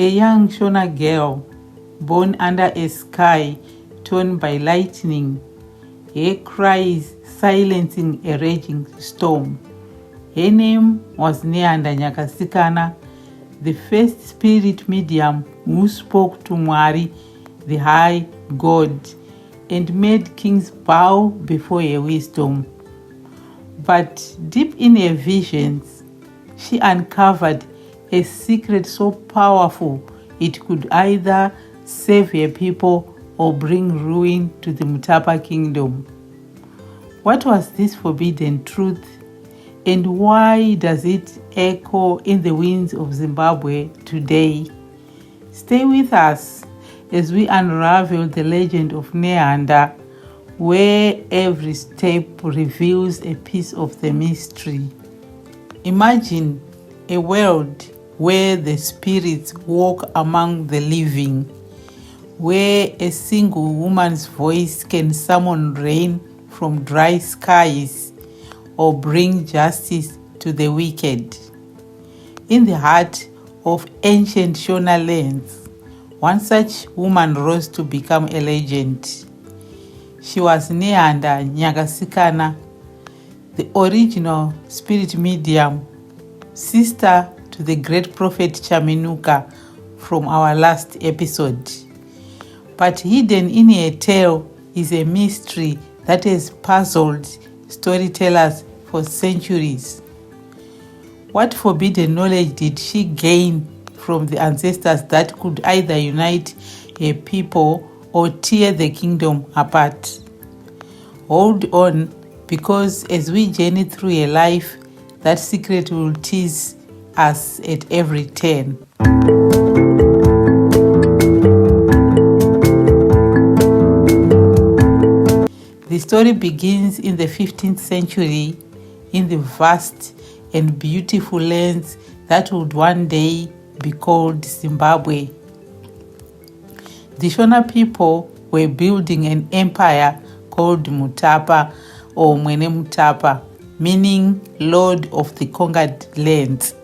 a young Shona girl born under a sky torn by lightning, her cries silencing a raging storm. Her name was Nehanda Nyakasikana, the first spirit medium who spoke to Mwari, the high god, and made kings bow before her wisdom. But deep in her visions, she uncovered a secret so powerful it could either save her people or bring ruin to the Mutapa kingdom. What was this forbidden truth, and why does it echo in the winds of Zimbabwe today? Stay with us as we unravel the legend of Nehanda, where every step reveals a piece of the mystery. Imagine a world where the spirits walk among the living, where a single woman's voice can summon rain from dry skies or bring justice to the wicked. In the heart of ancient Shona lands, one such woman rose to become a legend. She was Nehanda Nyakasikana, the original spirit medium, sister to the great prophet Chaminuka from our last episode. But hidden in her tale is a mystery that has puzzled storytellers for centuries. What forbidden knowledge did she gain from the ancestors that could either unite her people or tear the kingdom apart? Hold on, because as we journey through a life, that secret will tease us at every turn. The story begins in the 15th century in the vast and beautiful lands that would one day be called Zimbabwe. The Shona people were building an empire called Mutapa or Mwene Mutapa, meaning Lord of the Conquered Lands.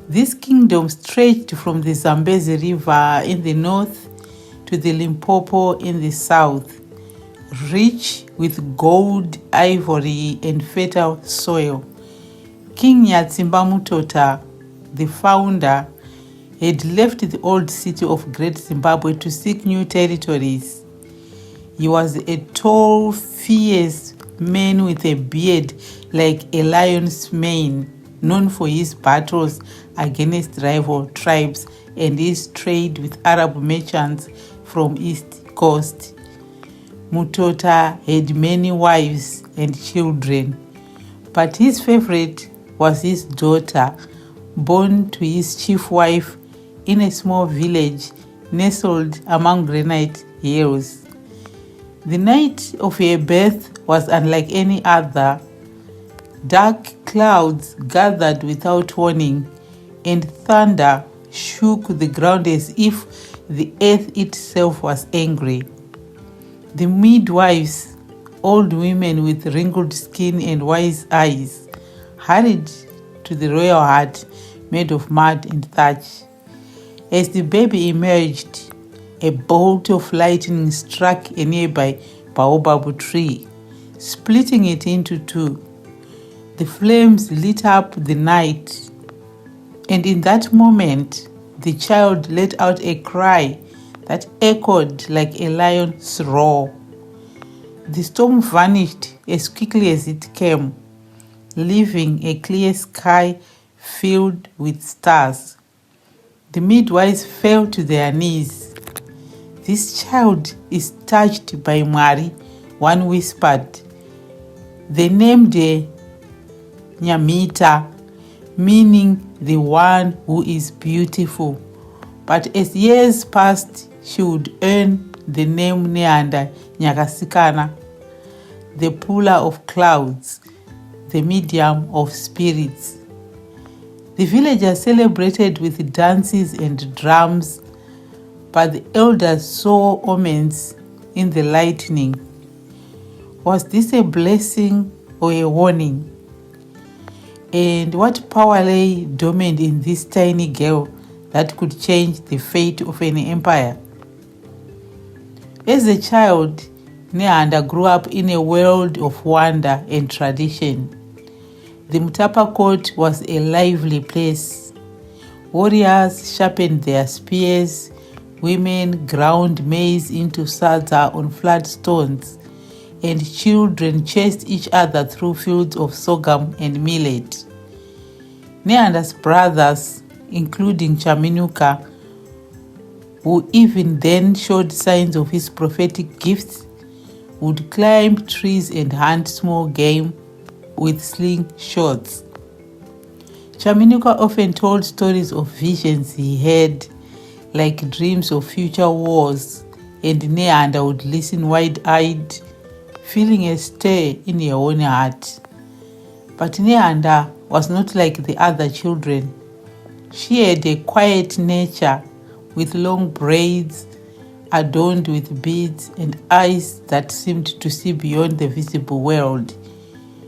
This kingdom stretched from the Zambezi River in the north to the Limpopo in the south, rich with gold, ivory, and fertile soil. King Nyatsimba Mutota, the founder, had left the old city of Great Zimbabwe to seek new territories. He was a tall, fierce man with a beard like a lion's mane, known for his battles against rival tribes and his trade with Arab merchants from East Coast. Mutota had many wives and children, but his favorite was his daughter, born to his chief wife in a small village nestled among granite hills. The night of her birth was unlike any other. Dark clouds gathered without warning, and thunder shook the ground as if the earth itself was angry. The midwives, old women with wrinkled skin and wise eyes, hurried to the royal hut made of mud and thatch. As the baby emerged, a bolt of lightning struck a nearby baobab tree, splitting it into two. The flames lit up the night, and in that moment, the child let out a cry that echoed like a lion's roar. The storm vanished as quickly as it came, leaving a clear sky filled with stars. The midwives fell to their knees. "This child is touched by Mwari," one whispered. They named her Nyamita, meaning the one who is beautiful. But as years passed, she would earn the name Nehanda Nyakasikana, the puller of clouds, the medium of spirits. The villagers celebrated with dances and drums, but the elders saw omens in the lightning. Was this a blessing or a warning? And what power lay dormant in this tiny girl that could change the fate of an empire. As a child, Nehanda grew up in a world of wonder and tradition. The Mutapa court was a lively place. Warriors sharpened their spears, women ground maize into salsa on flat stones, and children chased each other through fields of sorghum and millet. Nehanda's brothers, including Chaminuka, who even then showed signs of his prophetic gifts, would climb trees and hunt small game with slingshots. Chaminuka often told stories of visions he had, like dreams of future wars, and Nehanda would listen wide-eyed, feeling a stir in her own heart. But Nehanda was not like the other children. She had a quiet nature with long braids adorned with beads and eyes that seemed to see beyond the visible world.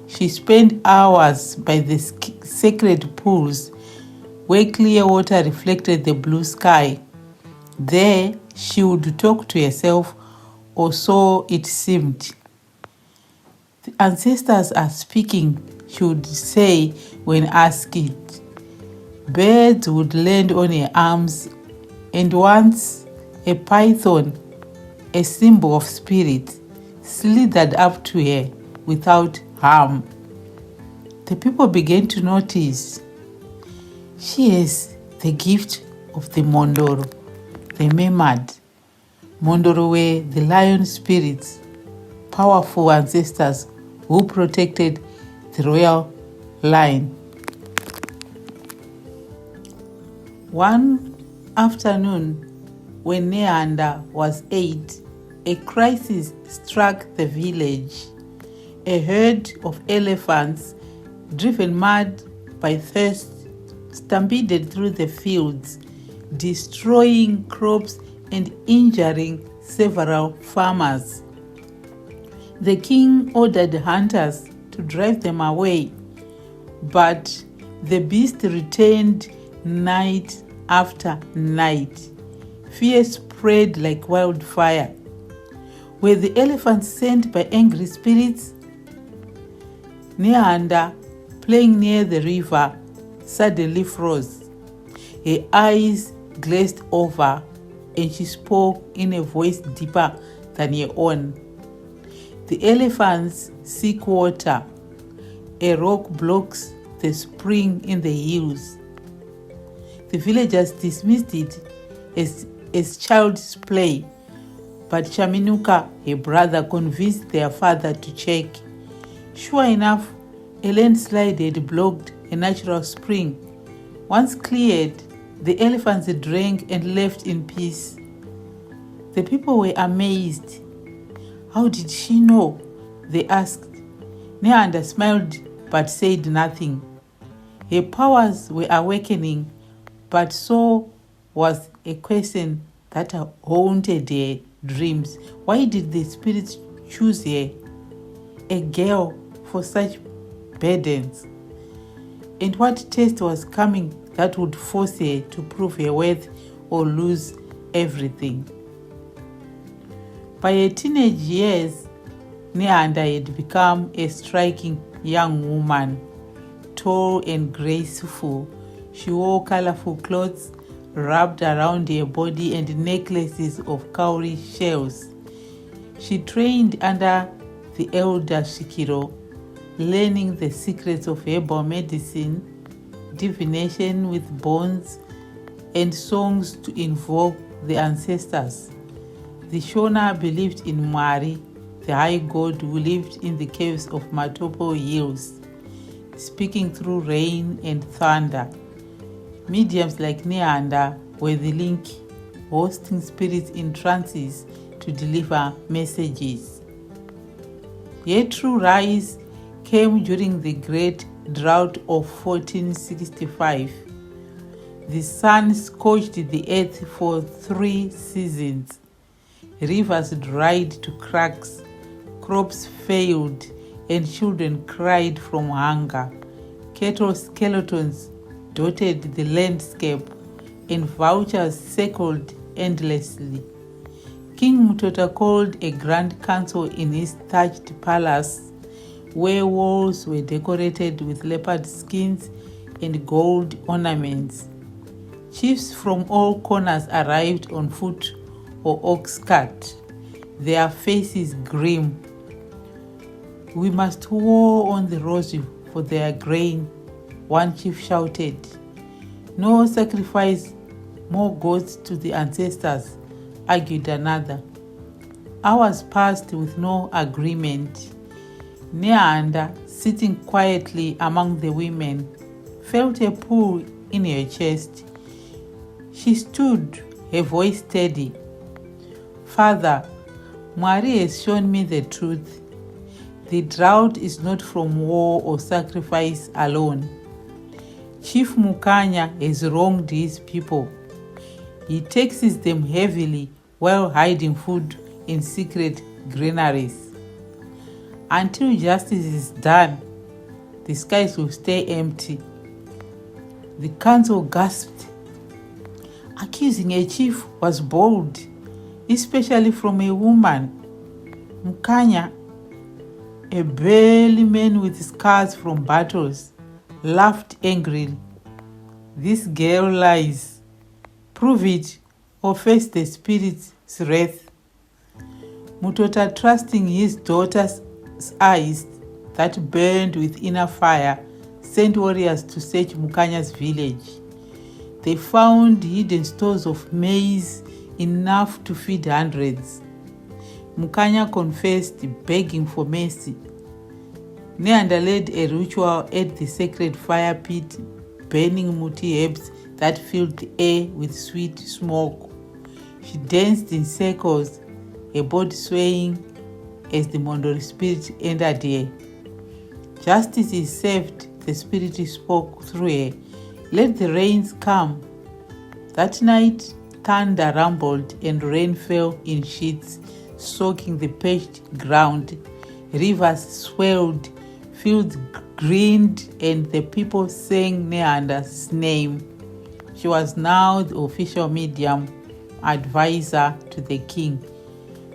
She spent hours by the sacred pools where clear water reflected the blue sky. There, she would talk to herself, or so it seemed. The ancestors are speaking, she would say when asked. Birds would land on her arms, and once a python, a symbol of spirit, slithered up to her without harm. The people began to notice. She has the gift of the Mondoro, the Memad. Mondoro were the lion spirits, powerful ancestors who protected the royal line. One afternoon, when Nehanda was 8, a crisis struck the village. A herd of elephants, driven mad by thirst, stampeded through the fields, destroying crops and injuring several farmers. The king ordered hunters to drive them away, but the beast returned night after night. Fear spread like wildfire. Were the elephants sent by angry spirits? Nehanda, playing near the river, suddenly froze. Her eyes glazed over, and she spoke in a voice deeper than her own. The elephants seek water. A rock blocks the spring in the hills. The villagers dismissed it as child's play, but Chaminuka, her brother, convinced their father to check. Sure enough, a landslide had blocked a natural spring. Once cleared, the elephants drank and left in peace. The people were amazed. How did she know? They asked. Nehanda smiled but said nothing. Her powers were awakening, but so was a question that haunted her dreams. Why did the spirits choose her, a girl, for such burdens? And what test was coming that would force her to prove her worth or lose everything? By her teenage years, Nehanda had become a striking young woman, tall and graceful. She wore colorful clothes wrapped around her body and necklaces of cowrie shells. She trained under the elder Shikiro, learning the secrets of herbal medicine, divination with bones, and songs to invoke the ancestors. The Shona believed in Mwari, the high god who lived in the caves of Matopo Hills, speaking through rain and thunder. Mediums like Nehanda were the link, hosting spirits in trances to deliver messages. Her true rise came during the great drought of 1465. The sun scorched the earth for 3 seasons. Rivers dried to cracks, crops failed, and children cried from hunger. Cattle skeletons dotted the landscape, and vouchers circled endlessly. King Mutota called a grand council in his thatched palace, where walls were decorated with leopard skins and gold ornaments. Chiefs from all corners arrived on foot or ox cart, their faces grim. "We must war on the rosy for their grain," one chief shouted. "No sacrifice, more goats to the ancestors," argued another. Hours passed with no agreement. Nehanda, sitting quietly among the women, felt a pull in her chest. She stood, her voice steady. "Father, Mwari has shown me the truth. The drought is not from war or sacrifice alone. Chief Mukanya has wronged his people. He taxes them heavily while hiding food in secret granaries. Until justice is done, the skies will stay empty." The council gasped. Accusing a chief was bold, especially from a woman. Mukanya, a burly man with scars from battles, laughed angrily. "This girl lies. Prove it or face the spirit's wrath." Mutota, trusting his daughter's eyes that burned with inner fire, sent warriors to search Mukanya's village. They found hidden stores of maize, enough to feed hundreds. Mukanya confessed, begging for mercy. Nehanda led a ritual at the sacred fire pit, burning muti herbs that filled the air with sweet smoke. She danced in circles, her body swaying as the Mondori spirit entered her. "Justice is served," the spirit spoke through her. "Let the rains come." That night, thunder rumbled and rain fell in sheets, soaking the parched ground. Rivers swelled, fields greened, and the people sang Nehanda's name. She was now the official medium, advisor to the king.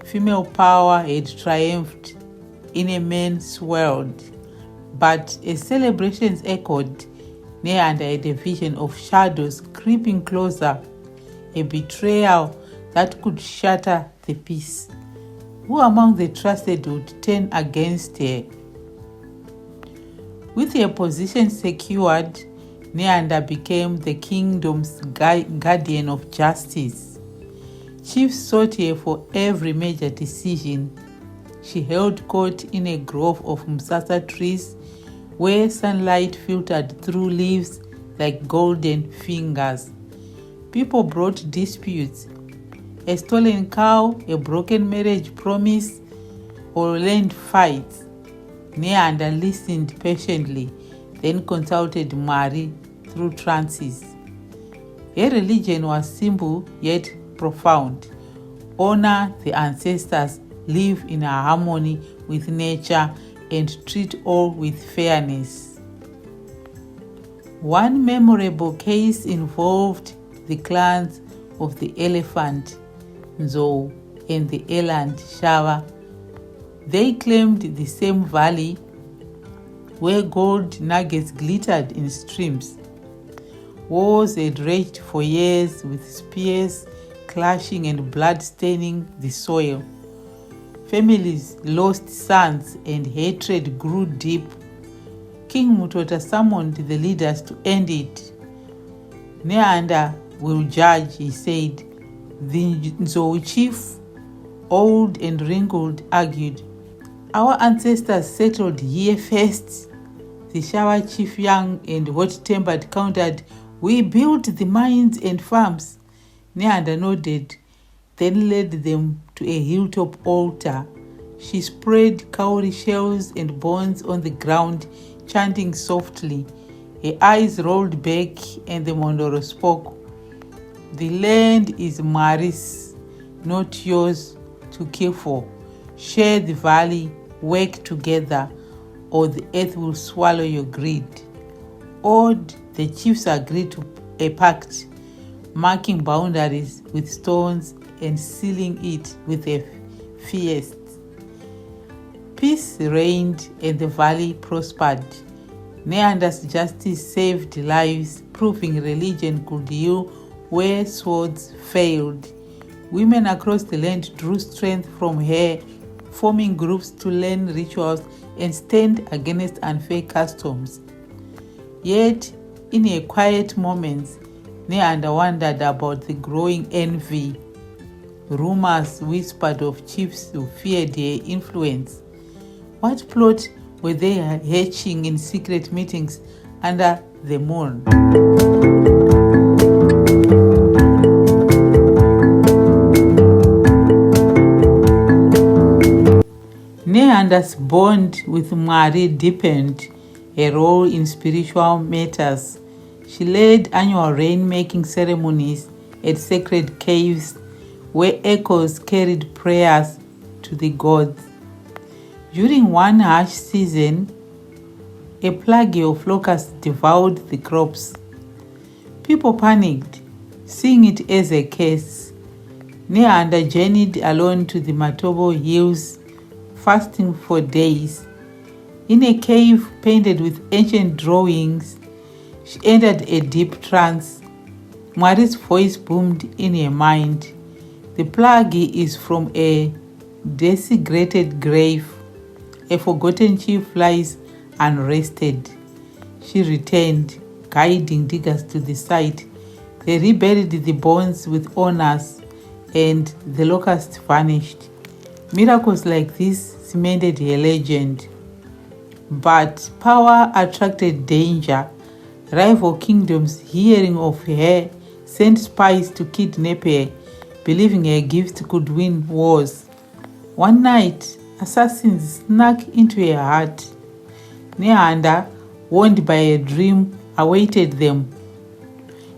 Female power had triumphed in a man's world. But as celebrations echoed, Nehanda had a vision of shadows creeping closer, a betrayal that could shatter the peace. Who among the trusted would turn against her? With her position secured, Nehanda became the kingdom's guardian of justice. Chiefs sought her for every major decision. She held court in a grove of Msasa trees, where sunlight filtered through leaves like golden fingers. People brought disputes: a stolen cow, a broken marriage promise, or land fights. Nehanda listened patiently, then consulted Mari through trances. Her religion was simple yet profound: honor the ancestors, live in harmony with nature, and treat all with fairness. One memorable case involved the clans of the Elephant, Nzo, and the Eland, Shava. They claimed the same valley where gold nuggets glittered in streams. Wars had raged for years, with spears clashing and blood staining the soil. Families lost sons and hatred grew deep. King Mutota summoned the leaders to end it. Nehanda will judge, he said. The Nzo chief, old and wrinkled, argued, "Our ancestors settled here first." The Shawa chief, young and hot-tempered, countered, "We built the mines and farms." Nehanda nodded, then led them to a hilltop altar. She spread cowrie shells and bones on the ground, chanting softly. Her eyes rolled back, and the Mondoro spoke. "The land is Mari's, not yours to care for. Share the valley, work together, or the earth will swallow your greed." Awed, the chiefs agreed to a pact. marking boundaries with stones and sealing it with a feast. Peace reigned and the valley prospered. Nehanda's justice saved lives, proving religion could heal where swords failed. Women across the land drew strength from her, forming groups to learn rituals and stand against unfair customs. Yet, in a quiet moments, Nehanda wondered about the growing envy. Rumors whispered of chiefs who feared her influence. What plot were they hatching in secret meetings under the moon? Nehanda's bond with Mwari deepened her role in spiritual matters. She led annual rain-making ceremonies at sacred caves where echoes carried prayers to the gods. During one harsh season, a plague of locusts devoured the crops. People panicked, seeing it as a curse. Nehanda journeyed alone to the Matobo hills, fasting for days. In a cave painted with ancient drawings, she entered a deep trance. Mwari's voice boomed in her mind. The plague is from a desecrated grave. A forgotten chief lies unrested. She returned, guiding diggers to the site. They reburied the bones with honors, and the locusts vanished. Miracles like this cemented her legend. But power attracted danger. Rival kingdoms, hearing of her, sent spies to kidnap her, believing her gifts could win wars. One night, assassins snuck into her heart. Nehanda, warned by a dream, awaited them.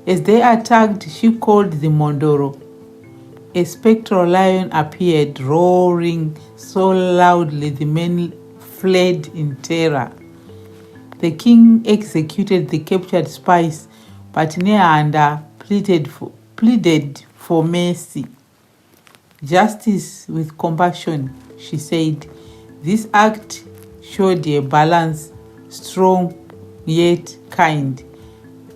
As they attacked, she called the Mondoro. A spectral lion appeared, roaring so loudly the men fled in terror. The king executed the captured spies, but Nehanda pleaded for mercy. Justice with compassion, she said. This act showed a balance, strong yet kind.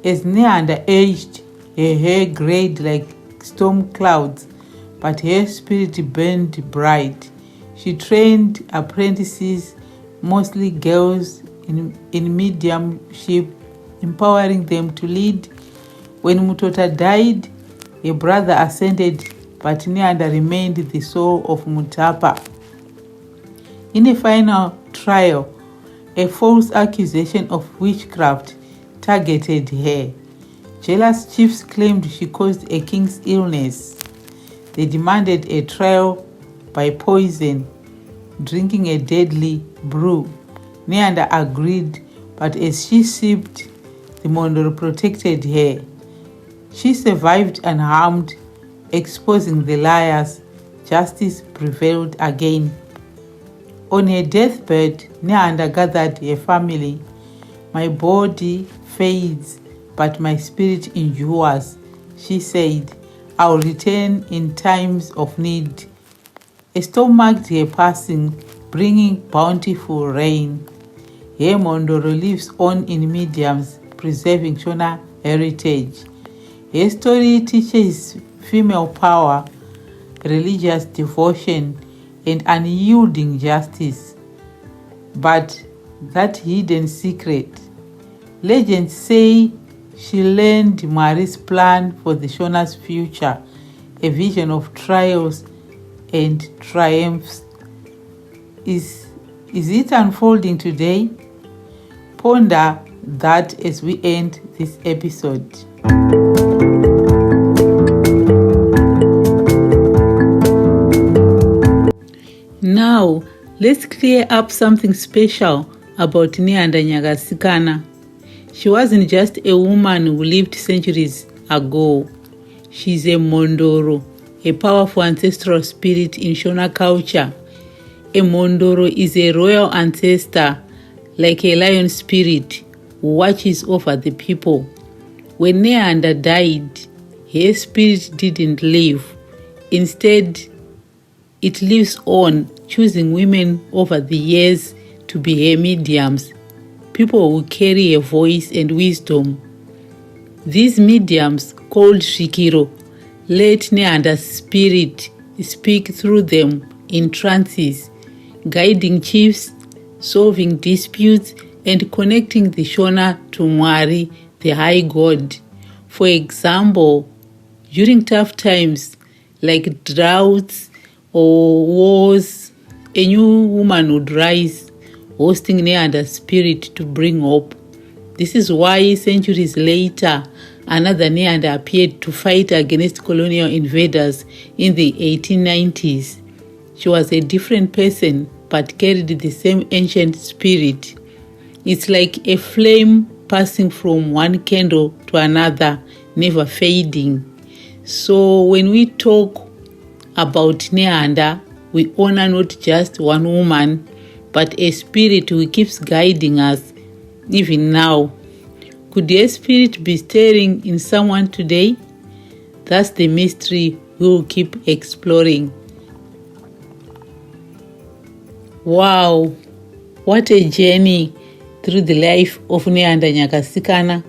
As Nehanda aged, her hair grayed like storm clouds, but her spirit burned bright. She trained apprentices, mostly girls, in mediumship, empowering them to lead. When Mutota died, a brother ascended, but Nehanda remained the soul of Mutapa. In a final trial, a false accusation of witchcraft targeted her. Jealous chiefs claimed she caused a king's illness. They demanded a trial by poison, drinking a deadly brew. Nehanda agreed, but as she sipped, the Mondoro protected her. She survived unharmed, exposing the liars. Justice prevailed again. On her deathbed, Nehanda gathered her family. My body fades, but my spirit endures, she said. I'll return in times of need. A storm marked her passing, bringing bountiful rain. Her Mondoro lives on in mediums, preserving Shona heritage. Her story teaches female power, religious devotion, and unyielding justice. But that hidden secret, legends say she learned Mwari's plan for the Shona's future, a vision of trials and triumphs. Is it unfolding today? Ponder that as we end this episode. Now, let's clear up something special about Nehanda Nyakasikana. She wasn't just a woman who lived centuries ago. She's a Mondoro, a powerful ancestral spirit in Shona culture. A Mondoro is a royal ancestor, like a lion spirit who watches over the people. When Nehanda died, her spirit didn't leave. Instead, it lives on, choosing women over the years to be her mediums, people who carry a voice and wisdom. These mediums, called Shikiro, let Nehanda's spirit speak through them in trances, guiding chiefs, solving disputes, and connecting the Shona to Mwari, the high god. For example, during tough times like droughts or wars, a new woman would rise, hosting Nehanda's spirit to bring hope. This is why centuries later, another Nehanda appeared to fight against colonial invaders in the 1890s. She was a different person, but carried the same ancient spirit. It's like a flame passing from one candle to another, never fading. So when we talk about Nehanda, we honor not just one woman, but a spirit who keeps guiding us even now. Could your spirit be stirring in someone today? That's the mystery we'll keep exploring. Wow, what a journey through the life of Nehanda Nyakasikana,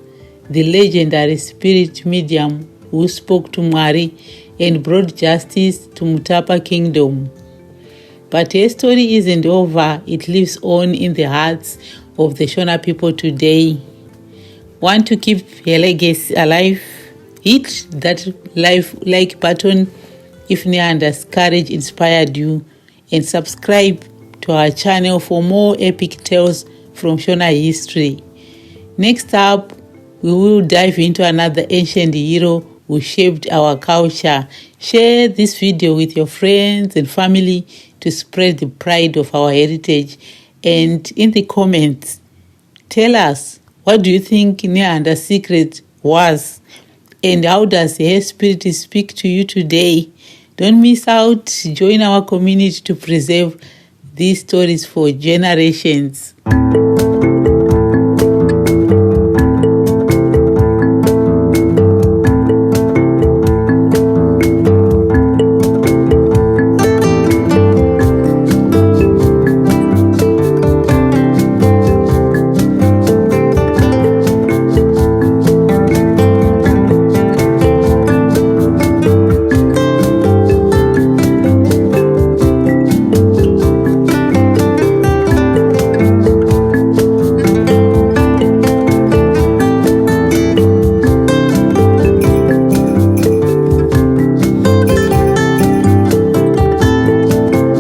the legendary spirit medium who spoke to Mwari and brought justice to Mutapa Kingdom. But her story isn't over. It lives on in the hearts of the Shona people today. Want to keep her legacy alive? Hit that like button if Nehanda's courage inspired you, and subscribe to our channel for more epic tales from Shona history. Next up, we will dive into another ancient hero who shaped our culture. Share this video with your friends and family to spread the pride of our heritage. And in the comments, tell us, what do you think Nehanda's secret was? And how does her spirit speak to you today? Don't miss out. Join our community to preserve these stories for generations.